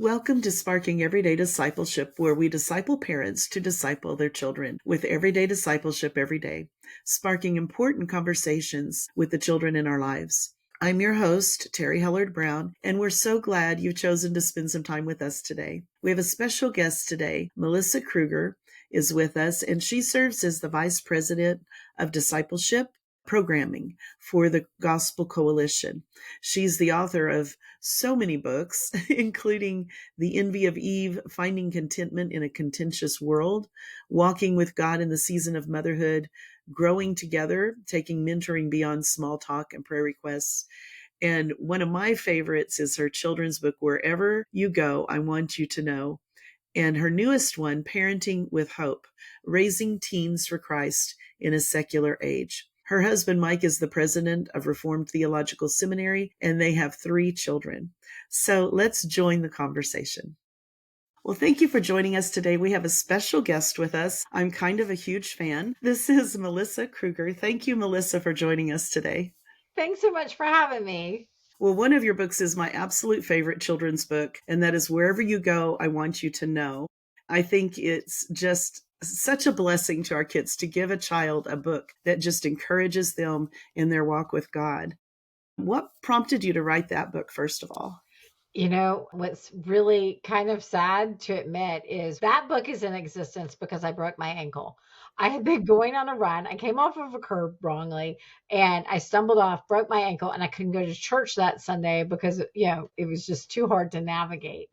Welcome to Sparking Everyday Discipleship, where we disciple parents to disciple their children with everyday discipleship every day, sparking important conversations with the children in our lives. I'm your host, Terry Hellard-Brown, and we're so glad you've chosen to spend some time with us today. We have a special guest today. Melissa Kruger is with us, and she serves as the Vice President of Discipleship Programming for the Gospel Coalition. She's the author of so many books, including The Envy of Eve, Finding Contentment in a Contentious World, Walking with God in the Season of Motherhood, Growing Together, Taking Mentoring Beyond Small Talk and Prayer Requests. And one of my favorites is her children's book, Wherever You Go, I Want You to Know. And her newest one, Parenting with Hope, Raising Teens for Christ in a Secular Age. Her husband, Mike, is the president of Reformed Theological Seminary, and they have 3 children. So let's join the conversation. Well, thank you for joining us today. We have a special guest with us. I'm kind of a huge fan. This is Melissa Kruger. Thank you, Melissa, for joining us today. Thanks so much for having me. Well, one of your books is my absolute favorite children's book, and that is Wherever You Go, I Want You to Know. I think it's just such a blessing to our kids to give a child a book that just encourages them in their walk with God. What prompted you to write that book, first of all? You know, what's really kind of sad to admit is that book is in existence because I broke my ankle. I had been going on a run. I came off of a curb wrongly and I stumbled off, broke my ankle, and I couldn't go to church that Sunday because, it was just too hard to navigate.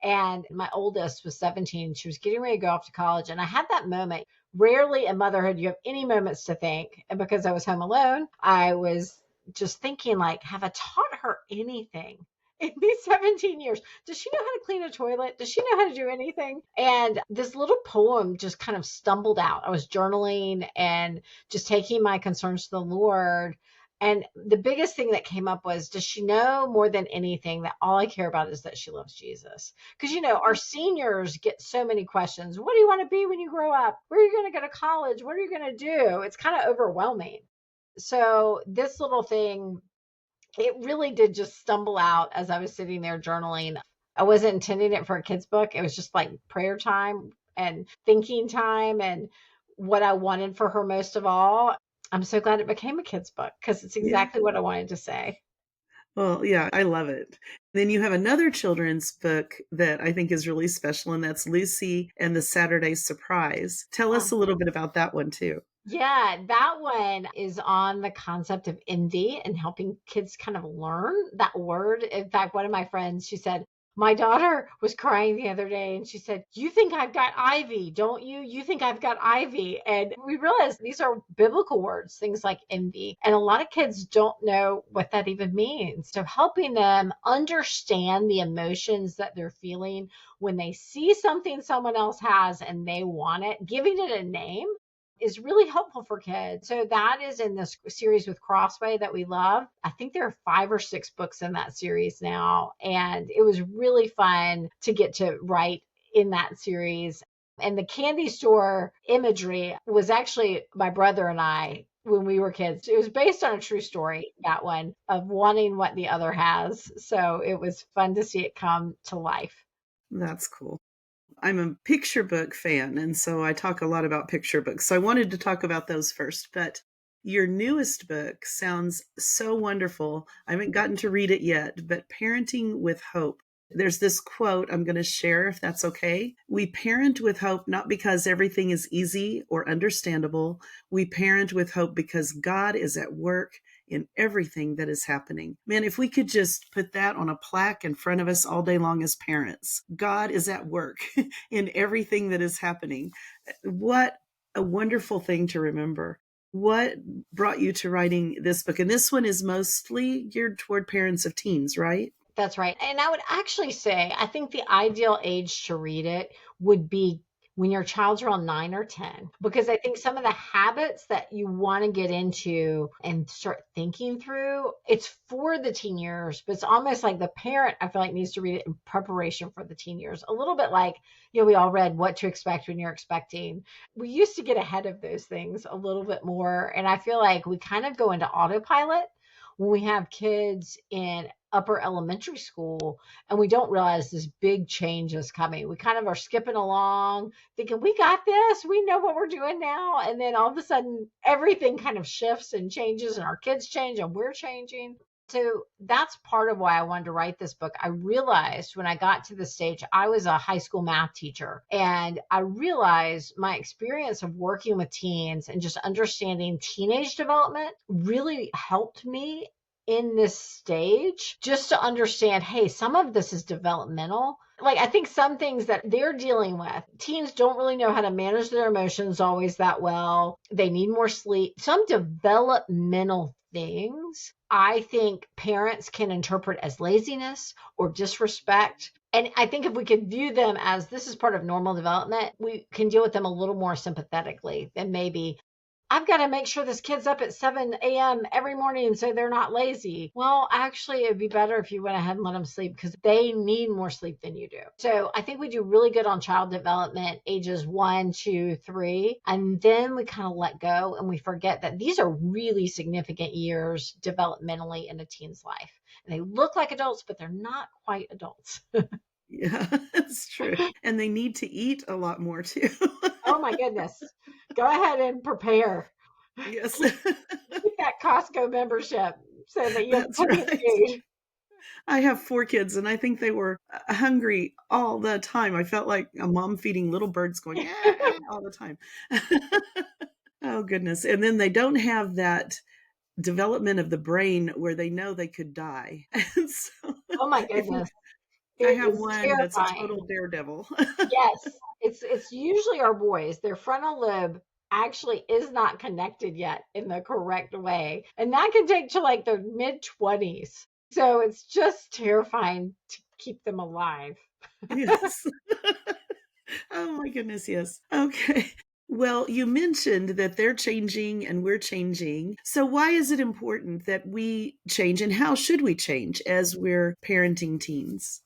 And my oldest was 17. She was getting ready to go off to college. And I had that moment. Rarely in motherhood, you have any moments to think. And because I was home alone, I was just thinking, like, have I taught her anything in these 17 years? Does she know how to clean a toilet? Does she know how to do anything? And this little poem just kind of stumbled out. I was journaling and just taking my concerns to the Lord. And the biggest thing that came up was, does she know more than anything that all I care about is that she loves Jesus? Because, our seniors get so many questions. What do you want to be when you grow up? Where are you going to go to college? What are you going to do? It's kind of overwhelming. So this little thing, it really did just stumble out as I was sitting there journaling. I wasn't intending it for a kid's book. It was just like prayer time and thinking time and what I wanted for her most of all. I'm so glad it became a kid's book because it's exactly what I wanted to say. Well, yeah, I love it. Then you have another children's book that I think is really special, and that's Lucy and the Saturday Surprise. Tell us a little bit about that one too. Yeah, that one is on the concept of envy and helping kids kind of learn that word. In fact, one of my friends, she said, my daughter was crying the other day and she said, you think I've got ivy, don't you? You think I've got ivy. And we realized these are biblical words, things like envy. And a lot of kids don't know what that even means. So helping them understand the emotions that they're feeling when they see something someone else has and they want it, giving it a name is really helpful for kids. So that is in this series with Crossway that we love. I think there are 5 or 6 books in that series now. And it was really fun to get to write in that series. And the candy store imagery was actually my brother and I when we were kids. It was based on a true story, that one, of wanting what the other has. So it was fun to see it come to life. That's cool. I'm a picture book fan, and so I talk a lot about picture books. So I wanted to talk about those first, but your newest book sounds so wonderful. I haven't gotten to read it yet, but Parenting with Hope. There's this quote I'm going to share, if that's okay. We parent with hope not because everything is easy or understandable. We parent with hope because God is at work in everything that is happening. Man, if we could just put that on a plaque in front of us all day long as parents. God is at work in everything that is happening. What a wonderful thing to remember. What brought you to writing this book? And this one is mostly geared toward parents of teens, right? That's right. And I would actually say, I think the ideal age to read it would be when your child's around 9 or 10, because I think some of the habits that you want to get into and start thinking through, it's for the teen years, but it's almost like the parent, I feel like, needs to read it in preparation for the teen years. A little bit like, we all read What to Expect When You're Expecting. We used to get ahead of those things a little bit more. And I feel like we kind of go into autopilot when we have kids in upper elementary school and we don't realize this big change is coming. We kind of are skipping along thinking, we got this, we know what we're doing now. And then all of a sudden, everything kind of shifts and changes, and our kids change and we're changing. So that's part of why I wanted to write this book. I realized when I got to this stage, I was a high school math teacher, and I realized my experience of working with teens and just understanding teenage development really helped me in this stage, just to understand, hey, some of this is developmental. Like, I think some things that they're dealing with, teens don't really know how to manage their emotions always that well. They need more sleep. Some developmental things I think parents can interpret as laziness or disrespect. And I think if we could view them as this is part of normal development, we can deal with them a little more sympathetically than maybe, I've got to make sure this kid's up at 7 a.m. every morning so they're not lazy. Well, actually, it'd be better if you went ahead and let them sleep because they need more sleep than you do. So I think we do really good on child development, ages 1, 2, 3. And then we kind of let go and we forget that these are really significant years developmentally in a teen's life. And they look like adults, but they're not quite adults. Yeah, that's true. And they need to eat a lot more too. Oh my goodness. Go ahead and prepare. Yes. Keep that Costco membership so that you have That's plenty of right. food. I have 4 kids, and I think they were hungry all the time. I felt like a mom feeding little birds going, "Ah," all the time. Oh, goodness. And then they don't have that development of the brain where they know they could die. And so Oh my if you goodness. I It have is one that's a terrifying. total daredevil. Yes. It's usually our boys. Their frontal lobe actually is not connected yet in the correct way. And that can take to like the mid 20s. So it's just terrifying to keep them alive. Yes. Oh my goodness, yes. Okay. Well, you mentioned that they're changing and we're changing. So why is it important that we change, and how should we change as we're parenting teens?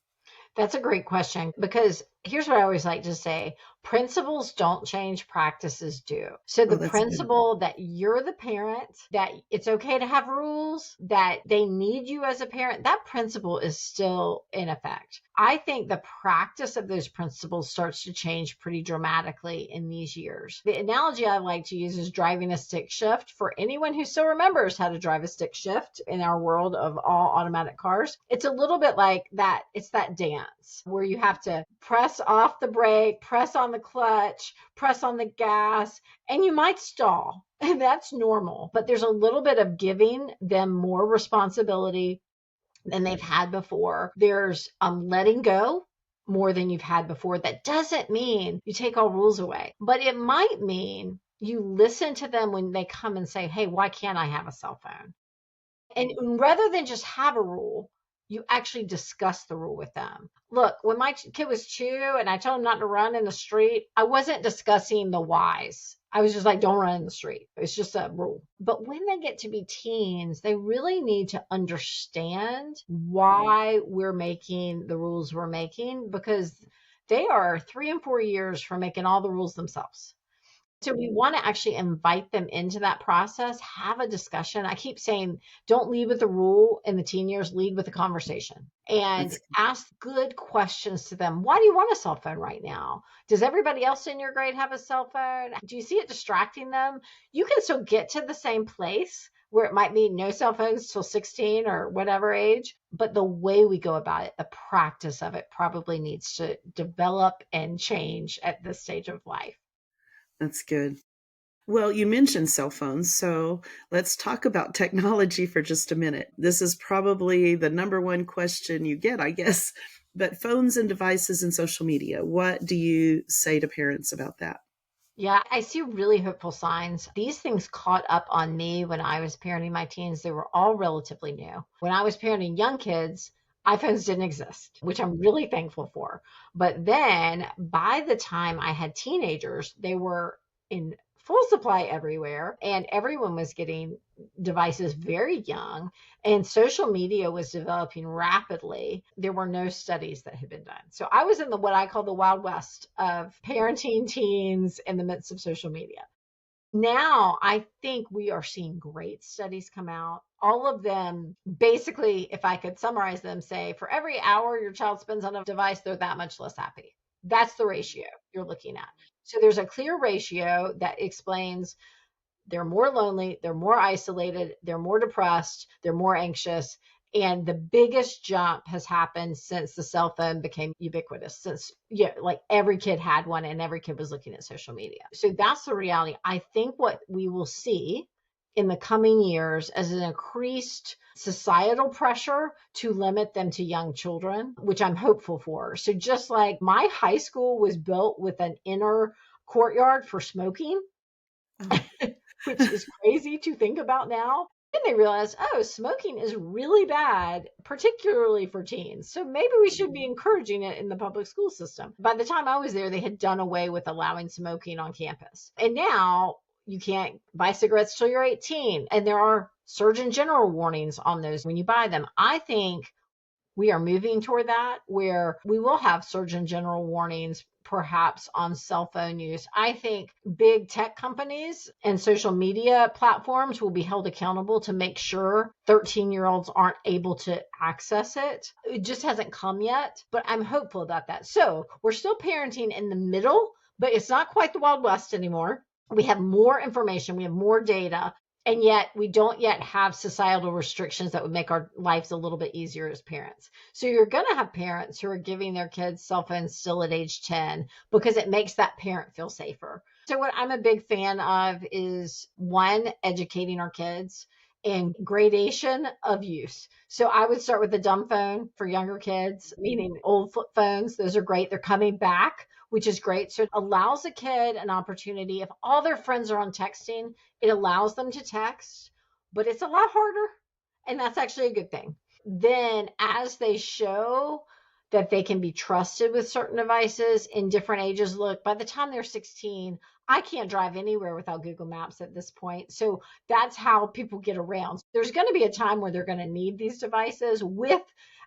That's a great question because here's what I always like to say: principles don't change, practices do. So, Oh, the that's good. principle that you're the parent, that it's okay to have rules, that they need you as a parent, that principle is still in effect. I think the practice of those principles starts to change pretty dramatically in these years. The analogy I like to use is driving a stick shift. For anyone who still remembers how to drive a stick shift in our world of all automatic cars, it's a little bit like that. It's that dance where you have to press off the brake, press on the clutch, press on the gas, and you might stall. And that's normal. But there's a little bit of giving them more responsibility than they've had before. There's letting go more than you've had before. That doesn't mean you take all rules away, but it might mean you listen to them when they come and say, hey, why can't I have a cell phone? And rather than just have a rule, you actually discuss the rule with them. Look, when my kid was 2 and I told him not to run in the street, I wasn't discussing the whys. I was just like, don't run in the street. It's just a rule. But when they get to be teens, they really need to understand why we're making the rules we're making, because they are 3 and 4 years from making all the rules themselves. So we want to actually invite them into that process, have a discussion. I keep saying, don't lead with a rule in the teen years, lead with a conversation and That's ask good questions to them. Why do you want a cell phone right now? Does everybody else in your grade have a cell phone? Do you see it distracting them? You can still get to the same place where it might be no cell phones till 16 or whatever age, but the way we go about it, the practice of it probably needs to develop and change at this stage of life. that's good. Well, you mentioned cell phones, so let's talk about technology for just a minute. This is probably the number one question you get, I guess. But phones and devices and social media, what do you say to parents about that? Yeah, I see really hopeful signs. These things caught up on me when I was parenting my teens. They were all relatively new. When I was parenting young kids, iPhones didn't exist, which I'm really thankful for. But then by the time I had teenagers, they were in full supply everywhere, and everyone was getting devices very young, and social media was developing rapidly. There were no studies that had been done. So I was in the what I call the Wild West of parenting teens in the midst of social media. Now I think we are seeing great studies come out all of them basically, if I could summarize them, say for every hour your child spends on a device, they're that much less happy. That's the ratio you're looking at. So there's a clear ratio that explains they're more lonely, they're more isolated, they're more depressed, they're more anxious. And the biggest jump has happened since the cell phone became ubiquitous, since, yeah, like every kid had one and every kid was looking at social media. So that's the reality. I think what we will see in the coming years as an increased societal pressure to limit them to young children, which I'm hopeful for. So just like my high school was built with an inner courtyard for smoking, Oh. which is crazy to think about now. Then they realized, oh, smoking is really bad, particularly for teens. So maybe we should be encouraging it in the public school system. By the time I was there, they had done away with allowing smoking on campus. And now you can't buy cigarettes till you're 18. And there are Surgeon General warnings on those when you buy them. I think we are moving toward that where we will have Surgeon General warnings perhaps on cell phone use. I think big tech companies and social media platforms will be held accountable to make sure 13-year-olds aren't able to access it. It just hasn't come yet, but I'm hopeful about that. So we're still parenting in the middle, but it's not quite the Wild West anymore. We have more information, we have more data, and yet we don't yet have societal restrictions that would make our lives a little bit easier as parents. So you're going to have parents who are giving their kids cell phones still at age 10 because it makes that parent feel safer. So what I'm a big fan of is, one, educating our kids and gradation of use. So I would start with the dumb phone for younger kids, meaning old flip phones. Those are great. They're coming back, which is great. So it allows a kid an opportunity. If all their friends are on texting, it allows them to text, but it's a lot harder. And that's actually a good thing. Then, as they show that they can be trusted with certain devices in different ages, look, by the time they're 16, I can't drive anywhere without Google Maps at this point. So that's how people get around. There's going to be a time where they're going to need these devices with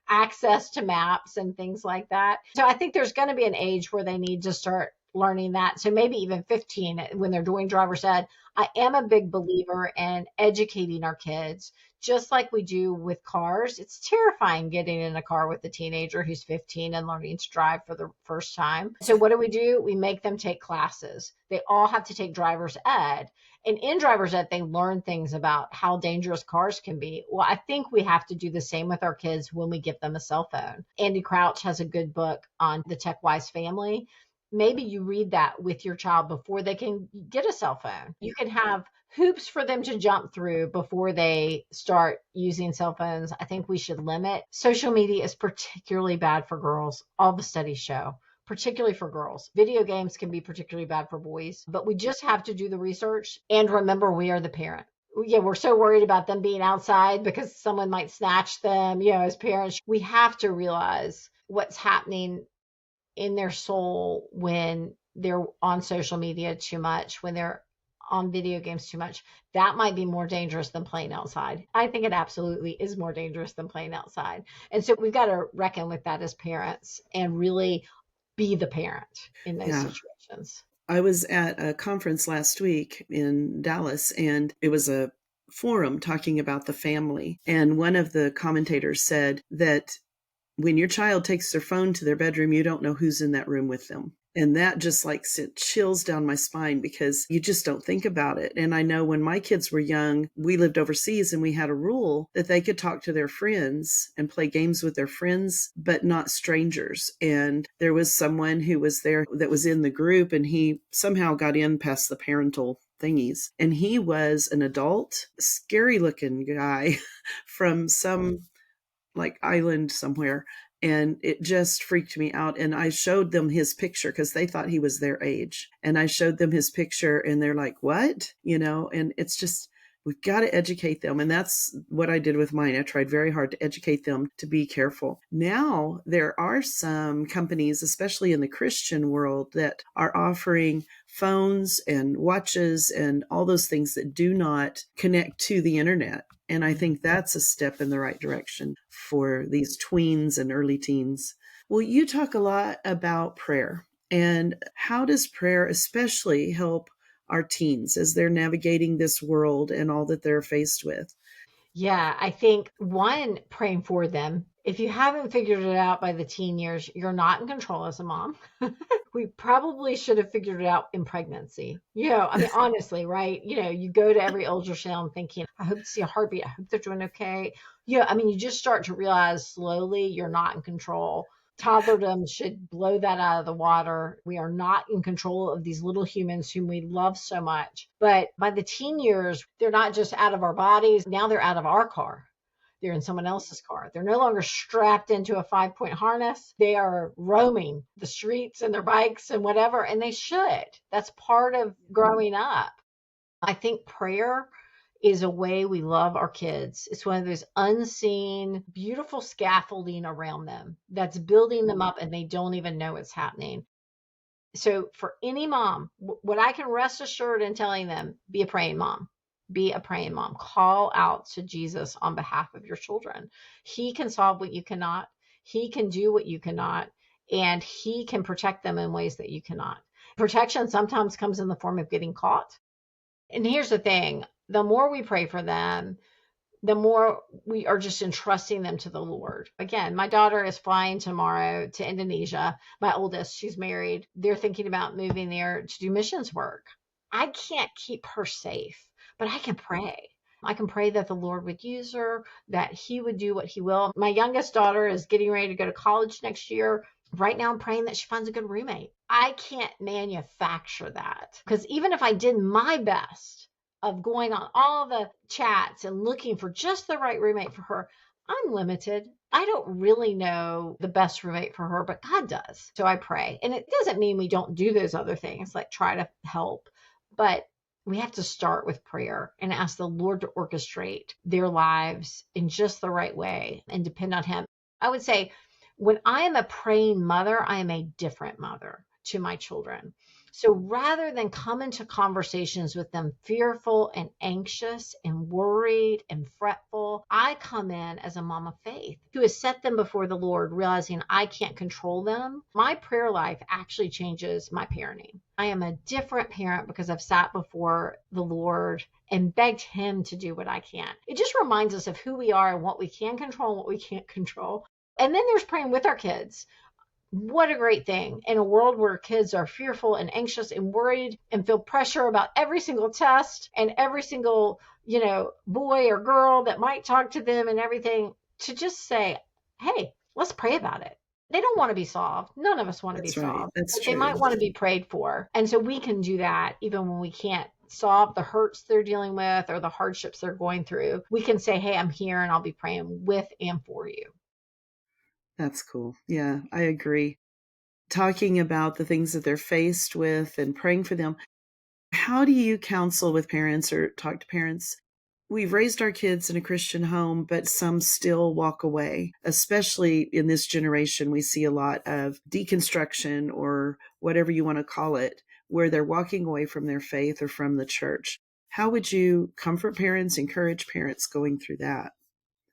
access to maps and things like that. So I think there's going to be an age where they need to start learning that. So maybe even 15 when they're doing driver's ed. I am a big believer in educating our kids, just like we do with cars. It's terrifying getting in a car with a teenager who's 15 and learning to drive for the first time. So what do? We make them take classes. They all have to take driver's ed. And in driver's ed, they learn things about how dangerous cars can be. Well, I think we have to do the same with our kids when we give them a cell phone. Andy Crouch has a good book on the tech-wise family. Maybe you read that with your child before they can get a cell phone. You can have hoops for them to jump through before they start using cell phones. I think we should limit. Social media is particularly bad for girls. All the studies show, particularly for girls. Video games can be particularly bad for boys, but we just have to do the research and remember we are the parent. Yeah, we're so worried about them being outside because someone might snatch them, as parents. We have to realize what's happening in their soul when they're on social media too much, when they're on video games too much. That might be more dangerous than playing outside. I think it absolutely is more dangerous than playing outside. And so we've got to reckon with that as parents and really be the parent in those Yeah. situations. I was at a conference last week in Dallas, and it was a forum talking about the family. And one of the commentators said that when your child takes their phone to their bedroom, you don't know who's in that room with them. And that just like sent chills down my spine because you just don't think about it. And I know when my kids were young, we lived overseas and we had a rule that they could talk to their friends and play games with their friends, but not strangers. And there was someone who was there that was in the group, and he somehow got in past the parental thingies. And he was an adult, scary looking guy from some like island somewhere. And it just freaked me out. And I showed them his picture because they thought he was their age. And I showed them his picture and they're like, what? And it's just, we've got to educate them. And that's what I did with mine. I tried very hard to educate them to be careful. Now, there are some companies, especially in the Christian world, that are offering phones and watches and all those things that do not connect to the internet. And I think that's a step in the right direction for these tweens and early teens. Well, you talk a lot about prayer. And how does prayer especially help our teens as they're navigating this world and all that they're faced with? Yeah, I think one, praying for them. If you haven't figured it out by the teen years, you're not in control as a mom. We probably should have figured it out in pregnancy. I mean, honestly, right? You go to every ultrasound thinking, I hope to see a heartbeat. I hope they're doing okay. I mean, you just start to realize slowly you're not in control. Toddlerdom should blow that out of the water. We are not in control of these little humans whom we love so much. But by the teen years, they're not just out of our bodies. Now they're out of our car. They're in someone else's car. They're no longer strapped into a 5-point harness. They are roaming the streets and their bikes and whatever, and they should. That's part of growing up. I think prayer is a way we love our kids. It's one of those unseen, beautiful scaffolding around them that's building them up and they don't even know it's happening. So for any mom, what I can rest assured in telling them, be a praying mom. Be a praying mom. Call out to Jesus on behalf of your children. He can solve what you cannot. He can do what you cannot. And he can protect them in ways that you cannot. Protection sometimes comes in the form of getting caught. And here's the thing, the more we pray for them, the more we are just entrusting them to the Lord. Again, my daughter is flying tomorrow to Indonesia. My oldest, she's married. They're thinking about moving there to do missions work. I can't keep her safe, but I can pray. I can pray that the Lord would use her, that he would do what he will. My youngest daughter is getting ready to go to college next year. Right now, I'm praying that she finds a good roommate. I can't manufacture that because even if I did my best of going on all the chats and looking for just the right roommate for her, I'm limited. I don't really know the best roommate for her, but God does. So I pray. And it doesn't mean we don't do those other things like try to help, but we have to start with prayer and ask the Lord to orchestrate their lives in just the right way and depend on him. I would say when I am a praying mother, I am a different mother to my children. So rather than come into conversations with them fearful and anxious and worried and fretful, I come in as a mom of faith who has set them before the Lord, realizing I can't control them. My prayer life actually changes my parenting. I am a different parent because I've sat before the Lord and begged him to do what I can't. It just reminds us of who we are and what we can control and what we can't control. And then there's praying with our kids. What a great thing in a world where kids are fearful and anxious and worried and feel pressure about every single test and every single, boy or girl that might talk to them and everything, to just say, hey, let's pray about it. They don't want to be solved. None of us want to be That's right. solved. That's But they might true. want to be prayed for. And so we can do that even when we can't solve the hurts they're dealing with or the hardships they're going through. We can say, hey, I'm here and I'll be praying with and for you. That's cool. Yeah, I agree. Talking about the things that they're faced with and praying for them. How do you counsel with parents or talk to parents? We've raised our kids in a Christian home, but some still walk away. Especially in this generation, we see a lot of deconstruction or whatever you want to call it, where they're walking away from their faith or from the church. How would you comfort parents, encourage parents going through that?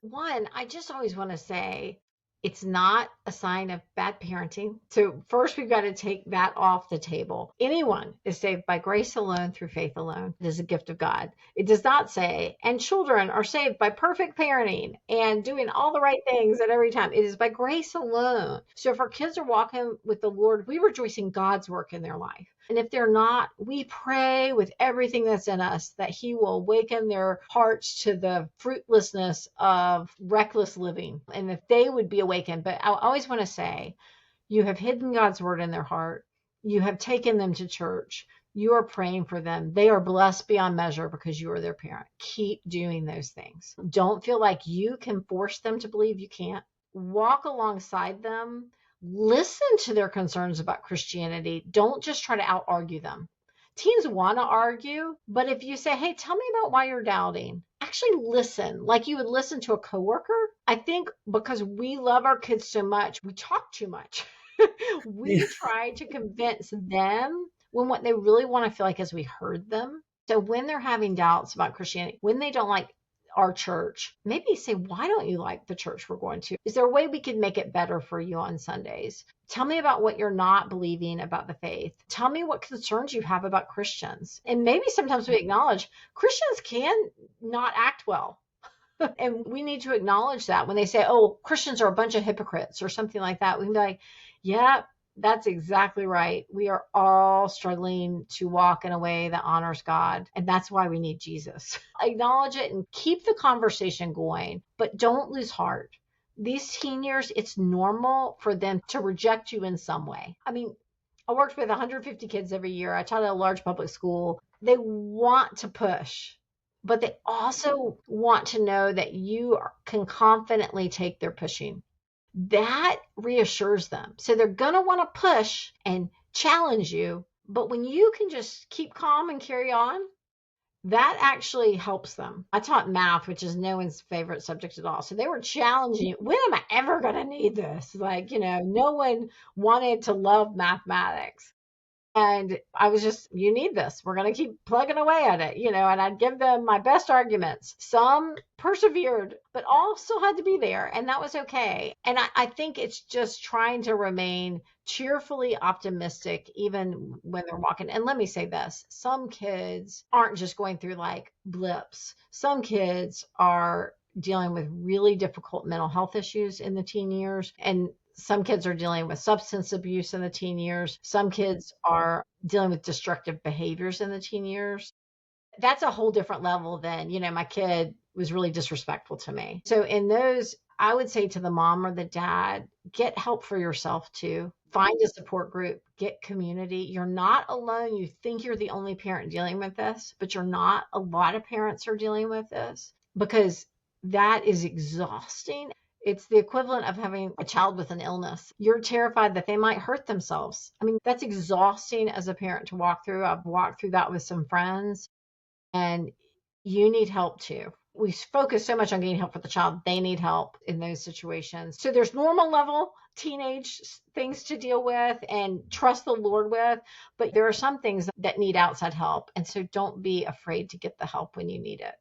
One, I just always want to say it's not a sign of bad parenting. So, first, we've got to take that off the table. Anyone is saved by grace alone through faith alone. It is a gift of God. It does not say, and children are saved by perfect parenting and doing all the right things at every time. It is by grace alone. So, if our kids are walking with the Lord, we rejoice in God's work in their life. And if they're not, we pray with everything that's in us that he will awaken their hearts to the fruitlessness of reckless living and if they would be awakened. But I always want to say, you have hidden God's word in their heart. You have taken them to church. You are praying for them. They are blessed beyond measure because you are their parent. Keep doing those things. Don't feel like you can force them to believe you can't. Walk alongside them. Listen to their concerns about Christianity. Don't just try to out argue them. Teens want to argue, but if you say, hey, tell me about why you're doubting, actually listen like you would listen to a coworker. I think because we love our kids so much, we talk too much. Yeah. We try to convince them when what they really want to feel like is we heard them. So when they're having doubts about Christianity, when they don't like our church, maybe say, why don't you like the church we're going to? Is there a way we could make it better for you on Sundays? Tell me about what you're not believing about the faith. Tell me what concerns you have about Christians. And maybe sometimes we acknowledge Christians can not act well. And we need to acknowledge that when they say, oh, Christians are a bunch of hypocrites or something like that, we can be like, yeah, that's exactly right. We are all struggling to walk in a way that honors God. And that's why we need Jesus. Acknowledge it and keep the conversation going, but don't lose heart. These teen years, it's normal for them to reject you in some way. I mean, I worked with 150 kids every year. I taught at a large public school. They want to push, but they also want to know that you can confidently take their pushing. That reassures them. So they're going to want to push and challenge you. But when you can just keep calm and carry on, that actually helps them. I taught math, which is no one's favorite subject at all. So they were challenging, when am I ever going to need this? Like, no one wanted to love mathematics. And I was just, you need this. We're going to keep plugging away at it, and I'd give them my best arguments. Some persevered, but all still had to be there. And that was okay. And I think it's just trying to remain cheerfully optimistic, even when they're walking. And let me say this, some kids aren't just going through like blips. Some kids are dealing with really difficult mental health issues in the teen years. And some kids are dealing with substance abuse in the teen years. Some kids are dealing with destructive behaviors in the teen years. That's a whole different level than, my kid was really disrespectful to me. So in those, I would say to the mom or the dad, get help for yourself too. Find a support group, get community. You're not alone. You think you're the only parent dealing with this, but you're not. A lot of parents are dealing with this because that is exhausting. It's the equivalent of having a child with an illness. You're terrified that they might hurt themselves. I mean, that's exhausting as a parent to walk through. I've walked through that with some friends, and you need help too. We focus so much on getting help for the child. They need help in those situations. So there's normal level teenage things to deal with and trust the Lord with, but there are some things that need outside help. And so don't be afraid to get the help when you need it.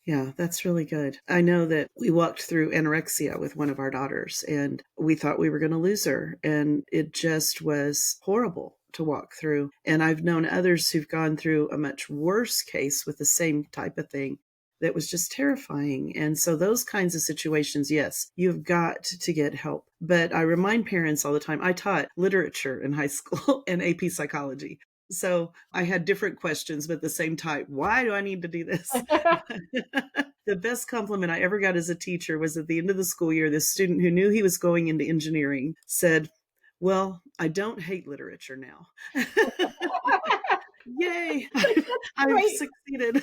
Yeah, that's really good. I know that we walked through anorexia with one of our daughters, and we thought we were going to lose her. And it just was horrible to walk through. And I've known others who've gone through a much worse case with the same type of thing that was just terrifying. And so those kinds of situations, yes, you've got to get help. But I remind parents all the time, I taught literature in high school and AP psychology. So I had different questions, but the same type. Why do I need to do this? The best compliment I ever got as a teacher was at the end of the school year, this student who knew he was going into engineering said, well, I don't hate literature now. Yay, I've succeeded.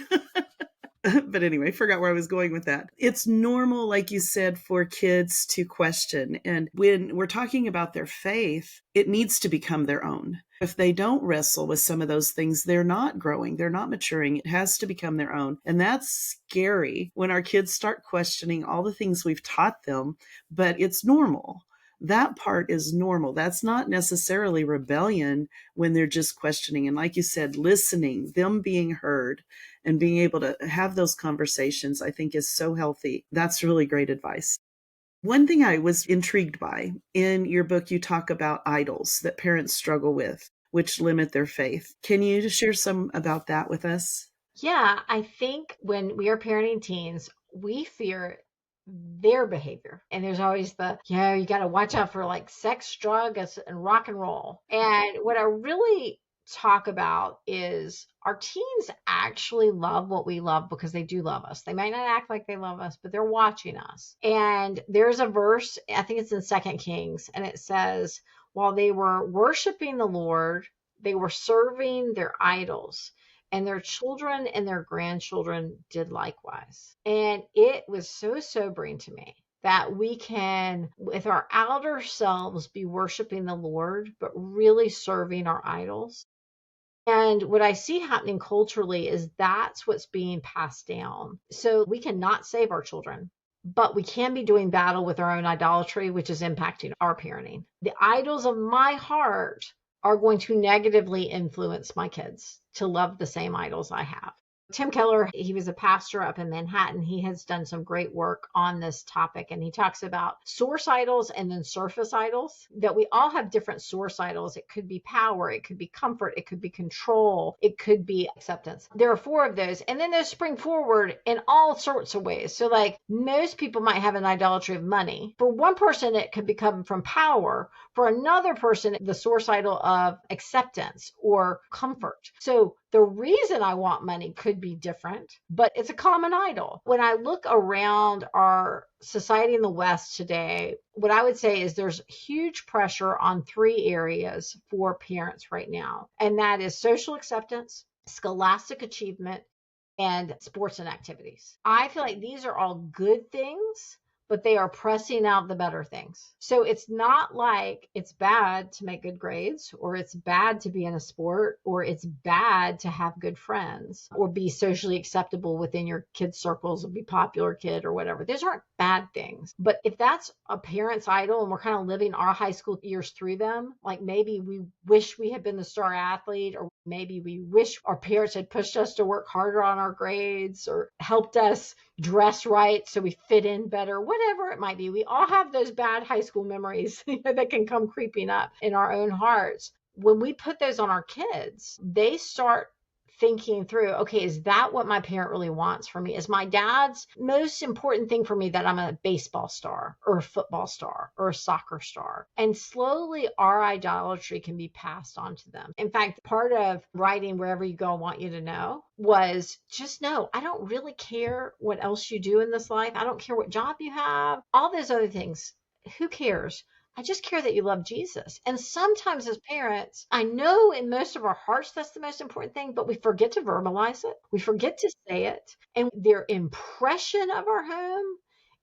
But anyway, forgot where I was going with that. It's normal, like you said, for kids to question. And when we're talking about their faith, it needs to become their own. If they don't wrestle with some of those things, they're not growing, they're not maturing. It has to become their own. And that's scary when our kids start questioning all the things we've taught them, but it's normal. That part is normal. That's not necessarily rebellion when they're just questioning. And like you said, listening, them being heard and being able to have those conversations, I think is so healthy. That's really great advice. One thing I was intrigued by in your book, you talk about idols that parents struggle with, which limit their faith. Can you share some about that with us? Yeah, I think when we are parenting teens, we fear their behavior. And there's always you got to watch out for like sex, drugs, and rock and roll. And what I really talk about is our teens actually love what we love because they do love us. They might not act like they love us, but they're watching us. And there's a verse, I think it's in 2 Kings, and it says, while they were worshiping the Lord, they were serving their idols, and their children and their grandchildren did likewise. And it was so sobering to me that we can, with our outer selves, be worshiping the Lord, but really serving our idols. And what I see happening culturally is that's what's being passed down. So we cannot save our children, but we can be doing battle with our own idolatry, which is impacting our parenting. The idols of my heart are going to negatively influence my kids to love the same idols I have. Tim Keller, he was a pastor up in Manhattan. He has done some great work on this topic. And he talks about source idols and then surface idols, that we all have different source idols. It could be power, it could be comfort, it could be control, it could be acceptance. There are 4 of those. And then those spring forward in all sorts of ways. So like most people might have an idolatry of money. For one person, it could become from power. For another person, the source idol of acceptance or comfort. So the reason I want money could be different, but it's a common idol. When I look around our society in the West today, what I would say is there's huge pressure on 3 areas for parents right now. And that is social acceptance, scholastic achievement, and sports and activities. I feel like these are all good things, but they are pressing out the better things. So it's not like it's bad to make good grades, or it's bad to be in a sport, or it's bad to have good friends, or be socially acceptable within your kids' circles, or be popular kid or whatever. Those aren't bad things. But if that's a parent's idol and we're kind of living our high school years through them, like maybe we wish we had been the star athlete, or maybe we wish our parents had pushed us to work harder on our grades, or helped us dress right so we fit in better, whatever it might be. We all have those bad high school memories that can come creeping up in our own hearts. When we put those on our kids, they start thinking through, okay, is that what my parent really wants for me? Is my dad's most important thing for me that I'm a baseball star or a football star or a soccer star? And slowly our idolatry can be passed on to them. In fact, part of writing Wherever You Go, I Want You to Know was just know, I don't really care what else you do in this life. I don't care what job you have, all those other things. Who cares? I just care that you love Jesus. And sometimes as parents, I know in most of our hearts that's the most important thing, but we forget to verbalize it. We forget to say it. And their impression of our home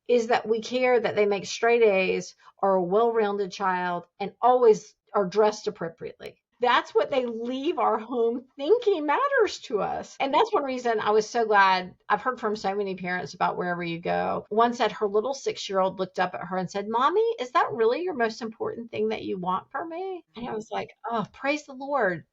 is that we care that they make straight A's, are a well-rounded child, and always are dressed appropriately. That's what they leave our home thinking matters to us. And that's one reason I was so glad. I've heard from so many parents about Wherever You Go. One said her little 6-year-old looked up at her and said, Mommy, is that really your most important thing that you want for me? And I was like, oh, praise the Lord.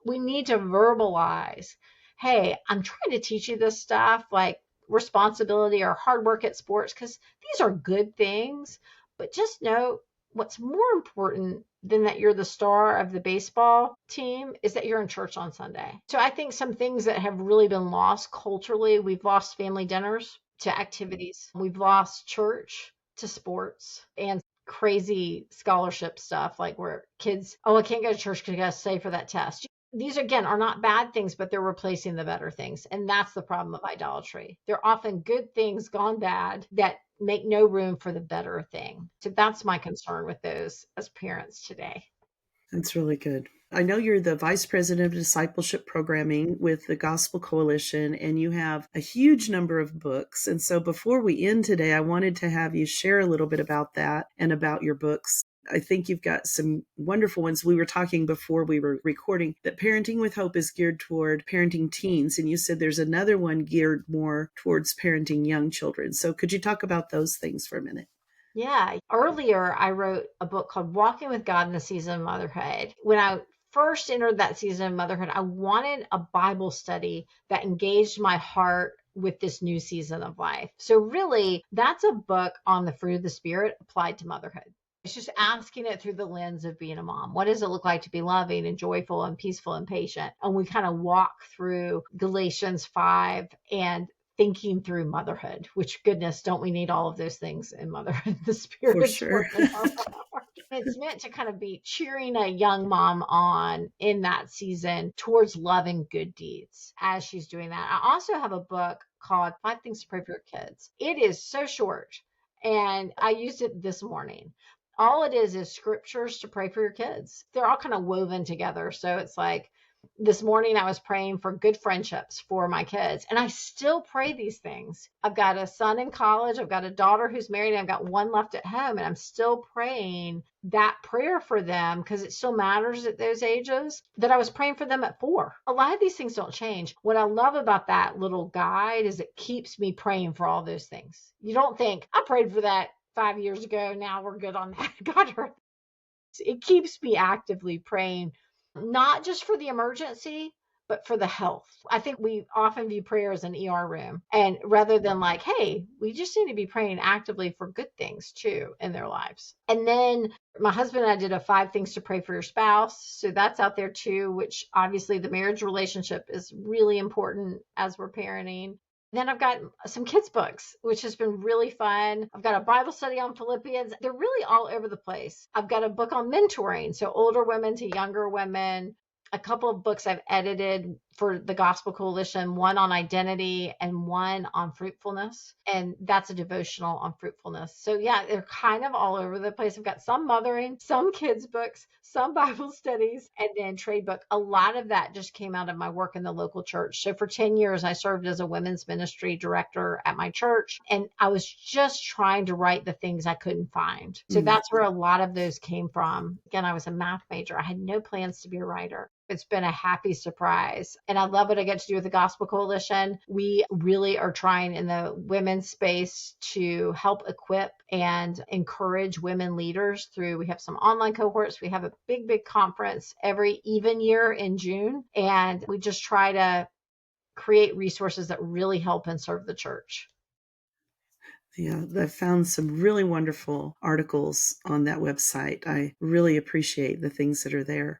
We need to verbalize, hey, I'm trying to teach you this stuff, like responsibility or hard work at sports, because these are good things. But just know what's more important than that you're the star of the baseball team is that you're in church on Sunday. So I think some things that have really been lost culturally, we've lost family dinners to activities. We've lost church to sports and crazy scholarship stuff, like where kids, oh, I can't go to church because I got to stay for that test. These, again, are not bad things, but they're replacing the better things. And that's the problem of idolatry. They're often good things gone bad that make no room for the better thing. So that's my concern with those as parents today. That's really good. I know you're the Vice President of Discipleship Programming with the Gospel Coalition, and you have a huge number of books. And so before we end today, I wanted to have you share a little bit about that and about your books. I think you've got some wonderful ones. We were talking before we were recording that Parenting with Hope is geared toward parenting teens. And you said there's another one geared more towards parenting young children. So could you talk about those things for a minute? Yeah. Earlier, I wrote a book called Walking with God in the Season of Motherhood. When I first entered that season of motherhood, I wanted a Bible study that engaged my heart with this new season of life. So really, that's a book on the fruit of the Spirit applied to motherhood. It's just asking it through the lens of being a mom. What does it look like to be loving and joyful and peaceful and patient? And we kind of walk through Galatians 5 and thinking through motherhood, which, goodness, don't we need all of those things in motherhood? The For Spirit's sure. working in our heart. It's meant to kind of be cheering a young mom on in that season towards loving good deeds as she's doing that. I also have a book called 5 Things to Pray for Your Kids. It is so short, and I used it this morning. All it is scriptures to pray for your kids. They're all kind of woven together. So it's like this morning I was praying for good friendships for my kids, and I still pray these things. I've got a son in college. I've got a daughter who's married. And I've got one left at home, and I'm still praying that prayer for them because it still matters at those ages that I was praying for them at 4. A lot of these things don't change. What I love about that little guide is it keeps me praying for all those things. You don't think I prayed for that 5 years ago. Now we're good on that. God, it keeps me actively praying, not just for the emergency, but for the health. I think we often view prayer as an ER room, and rather than like, hey, we just need to be praying actively for good things too in their lives. And then my husband and I did a 5 things to pray for your spouse. So that's out there too, which obviously the marriage relationship is really important as we're parenting. Then I've got some kids' books, which has been really fun. I've got a Bible study on Philippians. They're really all over the place. I've got a book on mentoring, so older women to younger women. A couple of books I've edited for the Gospel Coalition, one on identity and one on fruitfulness. And that's a devotional on fruitfulness. So yeah, they're kind of all over the place. I've got some mothering, some kids books, some Bible studies, and then trade book. A lot of that just came out of my work in the local church. So for 10 years, I served as a women's ministry director at my church. And I was just trying to write the things I couldn't find. So that's where a lot of those came from. Again, I was a math major. I had no plans to be a writer. It's been a happy surprise. And I love what I get to do with the Gospel Coalition. We really are trying in the women's space to help equip and encourage women leaders through, we have some online cohorts. We have a big conference every even year in June. And we just try to create resources that really help and serve the church. Yeah, I found some really wonderful articles on that website. I really appreciate the things that are there.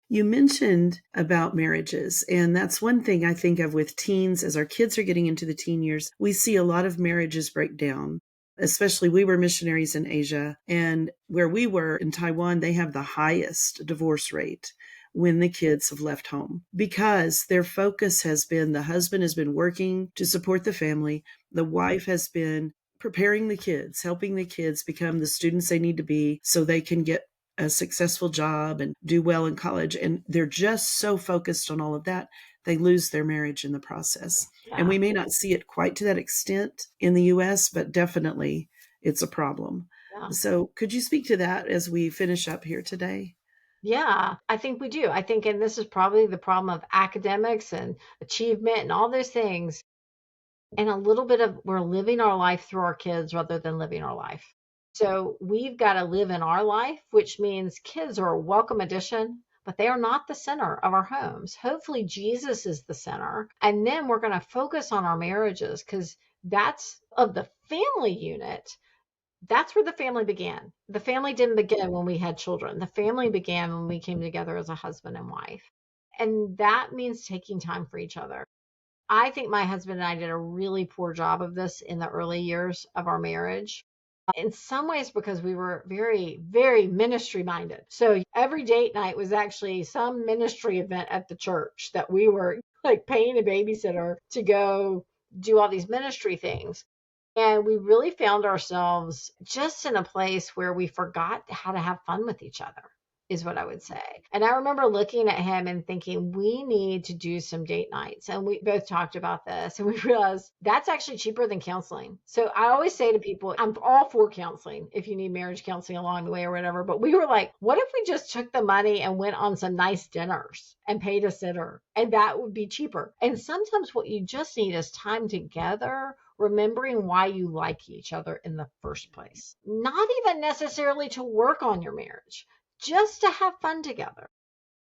You mentioned about marriages, and that's one thing I think of with teens. As our kids are getting into the teen years, we see a lot of marriages break down. Especially, we were missionaries in Asia, and where we were in Taiwan, they have the highest divorce rate when the kids have left home, because their focus has been, the husband has been working to support the family, the wife has been preparing the kids, helping the kids become the students they need to be so they can get a successful job and do well in college. And they're just so focused on all of that, they lose their marriage in the process. Yeah. And we may not see it quite to that extent in the US, but definitely it's a problem. Yeah. So could you speak to that as we finish up here today? Yeah, I think we do. I think, and this is probably the problem of academics and achievement and all those things. And a little bit of we're living our life through our kids rather than living our life. So we've got to live in our life, which means kids are a welcome addition, but they are not the center of our homes. Hopefully, Jesus is the center. And then we're going to focus on our marriages, because that's of the family unit. That's where the family began. The family didn't begin when we had children. The family began when we came together as a husband and wife. And that means taking time for each other. I think my husband and I did a really poor job of this in the early years of our marriage. In some ways, because we were very ministry minded. So every date night was actually some ministry event at the church that we were like paying a babysitter to go do all these ministry things. And we really found ourselves just in a place where we forgot how to have fun with each other, is what I would say. And I remember looking at him and thinking, we need to do some date nights. And we both talked about this, and we realized that's actually cheaper than counseling. So I always say to people, I'm all for counseling if you need marriage counseling along the way or whatever. But we were like, what if we just took the money and went on some nice dinners and paid a sitter? And that would be cheaper. And sometimes what you just need is time together, remembering why you like each other in the first place. Not even necessarily to work on your marriage, just to have fun together.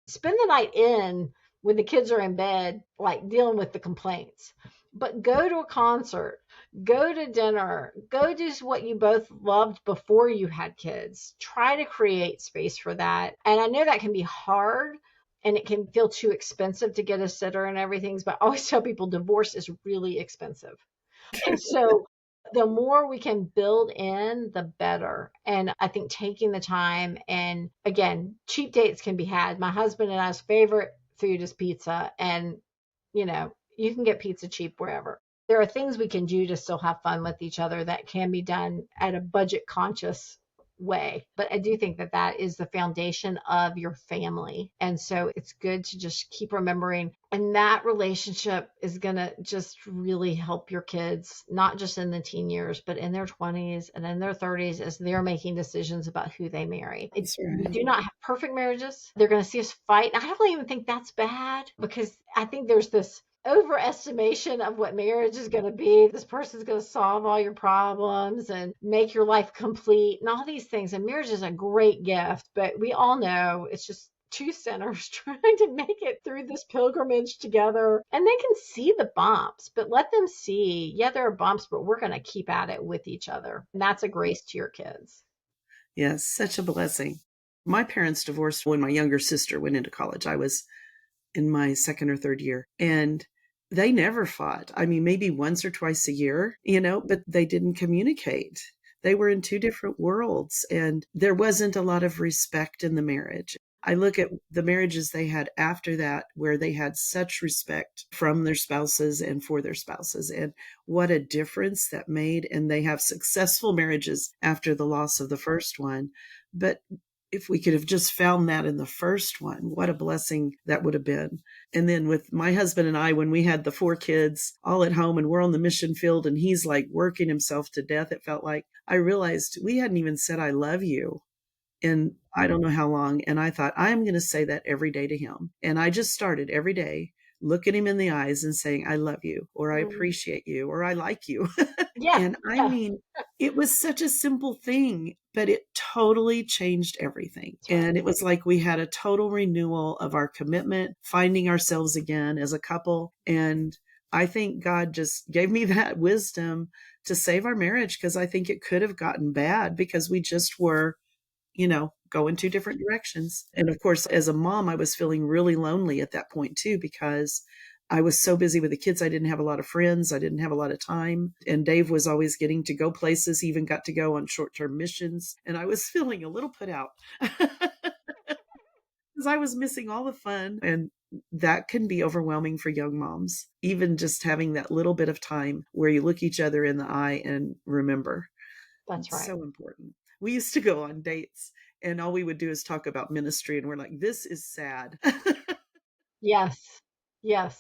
Spend the night in when the kids are in bed, like dealing with the complaints. But go to a concert, go to dinner, go do what you both loved before you had kids. Try to create space for that. And I know that can be hard, and it can feel too expensive to get a sitter and everything. But I always tell people divorce is really expensive. And so the more we can build in, the better. And I think taking the time, and again, cheap dates can be had. My husband and I's favorite food is pizza. And, you can get pizza cheap wherever. There are things we can do to still have fun with each other that can be done at a budget conscious way. But I do think that that is the foundation of your family. And so it's good to just keep remembering. And that relationship is going to just really help your kids, not just in the teen years, but in their 20s and in their 30s as they're making decisions about who they marry. That's right. We do not have perfect marriages. They're going to see us fight. And I don't even think that's bad, because I think there's this overestimation of what marriage is going to be. This person's going to solve all your problems and make your life complete and all these things. And marriage is a great gift, but we all know it's just two sinners trying to make it through this pilgrimage together. And they can see the bumps, but let them see, yeah, there are bumps, but we're going to keep at it with each other. And that's a grace to your kids. Yes, such a blessing. My parents divorced when my younger sister went into college. I was in my second or third year, and they never fought. I mean, maybe once or twice a year, but they didn't communicate. They were in two different worlds, and there wasn't a lot of respect in the marriage. I look at the marriages they had after that, where they had such respect from their spouses and for their spouses, and what a difference that made. And they have successful marriages after the loss of the first one. But if we could have just found that in the first one, what a blessing that would have been. And then with my husband and I, when we had the 4 kids all at home and we're on the mission field and he's like working himself to death, it felt like I realized we hadn't even said, I love you. And I don't know how long. And I thought, I am going to say that every day to him. And I just started every day looking him in the eyes and saying, I love you, or I appreciate you, or I like you. Yeah. And I mean, it was such a simple thing, but it totally changed everything. Right. And it was like we had a total renewal of our commitment, finding ourselves again as a couple. And I think God just gave me that wisdom to save our marriage, because I think it could have gotten bad because we just were going 2 different directions. And of course, as a mom, I was feeling really lonely at that point too, because I was so busy with the kids. I didn't have a lot of friends. I didn't have a lot of time. And Dave was always getting to go places. He even got to go on short-term missions. And I was feeling a little put out because I was missing all the fun. And that can be overwhelming for young moms, even just having that little bit of time where you look each other in the eye and remember. That's right. So important. We used to go on dates and all we would do is talk about ministry, and we're like, this is sad. Yes. Yes.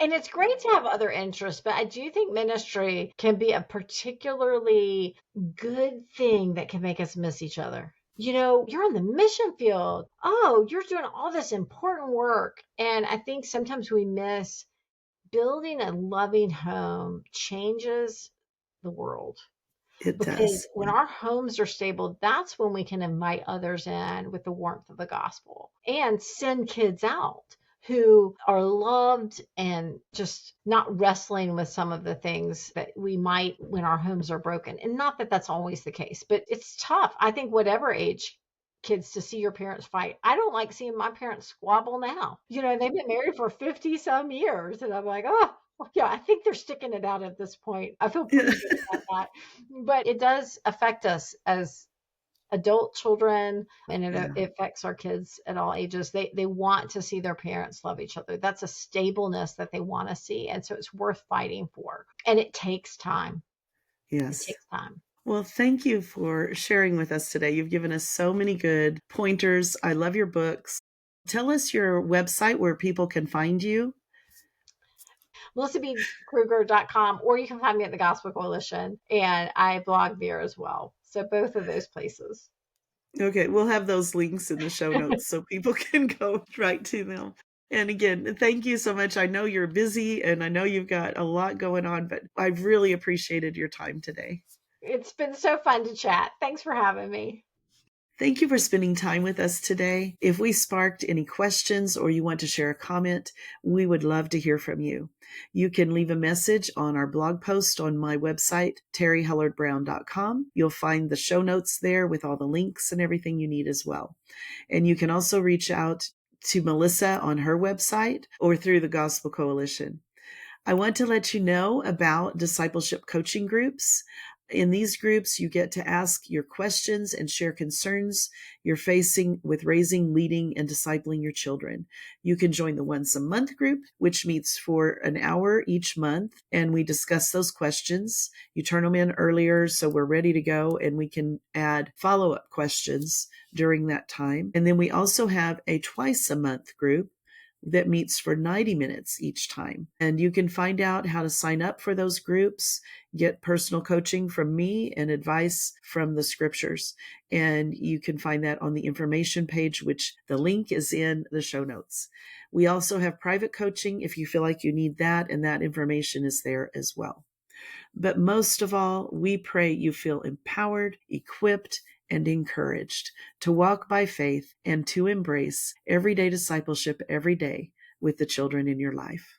And it's great to have other interests, but I do think ministry can be a particularly good thing that can make us miss each other. You're on the mission field. Oh, you're doing all this important work. And I think sometimes we miss building a loving home changes the world. It Because does. when our homes are stable, that's when we can invite others in with the warmth of the gospel and send kids out who are loved and just not wrestling with some of the things that we might when our homes are broken. And not that that's always the case, but it's tough. I think whatever age kids to see your parents fight. I don't like seeing my parents squabble now. They've been married for 50 some years. And I'm like, oh, yeah, I think they're sticking it out at this point. I feel pretty good about that. But it does affect us as adult children, and it affects our kids at all ages. They want to see their parents love each other. That's a stableness that they want to see. And so it's worth fighting for. And it takes time. Yes. It takes time. Well, thank you for sharing with us today. You've given us so many good pointers. I love your books. Tell us your website where people can find you. MelissaBKruger.com, or you can find me at the Gospel Coalition, and I blog there as well. So both of those places. Okay, we'll have those links in the show notes so people can go right to them. And again, thank you so much. I know you're busy and I know you've got a lot going on, but I've really appreciated your time today. It's been so fun to chat. Thanks for having me. Thank you for spending time with us today. If we sparked any questions or you want to share a comment, we would love to hear from you. You can leave a message on our blog post on my website, terryhellardbrown.com. You'll find the show notes there with all the links and everything you need as well. And you can also reach out to Melissa on her website or through the Gospel Coalition. I want to let you know about discipleship coaching groups. In these groups, you get to ask your questions and share concerns you're facing with raising, leading, and discipling your children. You can join the once a month group, which meets for an hour each month, and we discuss those questions. You turn them in earlier so we're ready to go, and we can add follow-up questions during that time. And then we also have a twice a month group that meets for 90 minutes each time. And you can find out how to sign up for those groups, get personal coaching from me and advice from the scriptures. And you can find that on the information page, which the link is in the show notes. We also have private coaching if you feel like you need that, and that information is there as well. But most of all, we pray you feel empowered, equipped, and encouraged to walk by faith and to embrace everyday discipleship every day with the children in your life.